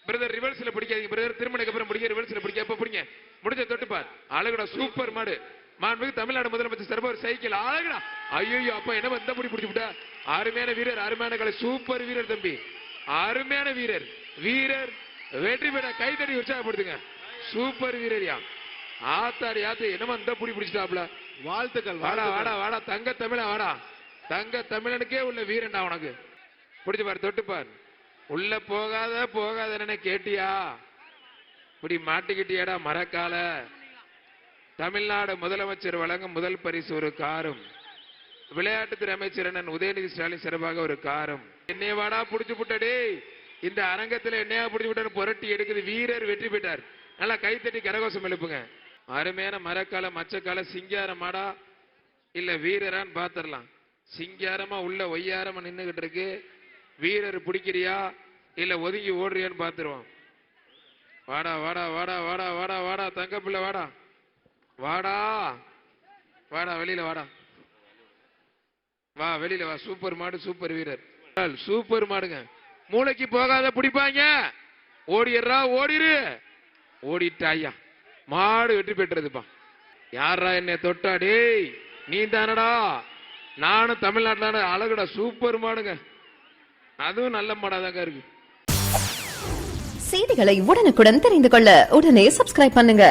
Brother ரிவர்ஸ்ல பிடிக்காதீங்க brother, திருமணக்கு அப்புறம் பிடிக்க ரிவர்ஸ்ல பிடிக்க, அப்ப பிடிங்க, முடிஞ்ச தொட்டுப்பார். அழகுடா சூப்பர் மாடு. மாண்புமிகு தமிழ்நாடு முதலமைச்சர் சார்பா ஒரு சைக்கிள். அழகுடா. ஐயோ அப்பா என்ன வந்த முடி பிடிச்சு விட்டா. அருமையான வீரர், அருமையான கலை, சூப்பர் வீரர் தம்பி, அருமையான வீரர். வீரர் வெற்றி பெற கைதடி உற்சாகப்படுத்துங்க. சூப்பர் வீரரியா. ஆத்தாடி ஆத்து என்னமா இந்த புடி பிடிச்சிட்டாப்ல. வாழ்த்துக்கள். வாடா வாடா வாடா தங்க தமிழ வாடா. தங்க தமிழனுக்கே உள்ள வீரன்டா உனக்கு. பிடிச்சு பாரு, தொட்டுப்பார். உள்ள போகாத கேட்டியா, இப்படி மாட்டிக்கிட்டியாடா மரக்கால. தமிழ்நாடு முதலமைச்சர் வழங்கும் முதல் பரிசு ஒரு காரும், விளையாட்டுத்துறை அமைச்சர் அண்ணன் உதயநிதி ஸ்டாலின் சிறப்பாக ஒரு காரும். என்னைய வாடா புடிச்சு புட்டடே, இந்த அரங்கத்தில் என்னையா புடிச்சு விட்டான்னு புரட்டி எடுக்குது. வீரர் வெற்றி பெற்றார். நல்லா கைத்தட்டி கரகோஷம் எழுப்புங்க. அருமையான மரக்கால மச்சக்கால சிங்கார மாடா இல்ல வீரரான்னு பாத்திரலாம். சிங்காரமா உள்ள ஒய்யாரமா நின்னுகிட்டு இருக்கு. வீரர் பிடிக்கிறியா இல்ல ஒதுங்கி ஓடுறியான்னு பாத்துருவோம். வாடா வாடா வாடா வாடா வாடா வாடா தங்க பிள்ளை வாடா வாடா வாடா வெளியில வாடா வா வெளியில வா. சூப்பர் மாடு, சூப்பர் வீரர், சூப்பர் மாடுங்க. மூளைக்கு போகாத பிடிப்பாங்க. ஓடிடுறா ஓடிரு. ஓடிட்டாயா மாடு வெற்றி பெற்றதுப்பா. யாரா என்னை தொட்டா டேய், நீ தானடா. நானும் தமிழ்நாட்டுல அழகுடா சூப்பர் மாடுங்க. அதுவும் நல்ல மாடாதாங்க இருக்கு. செய்திகளை உடனுக்குடன் தெரிந்து கொள்ள உடனே சப்ஸ்கிரைப் பண்ணுங்க.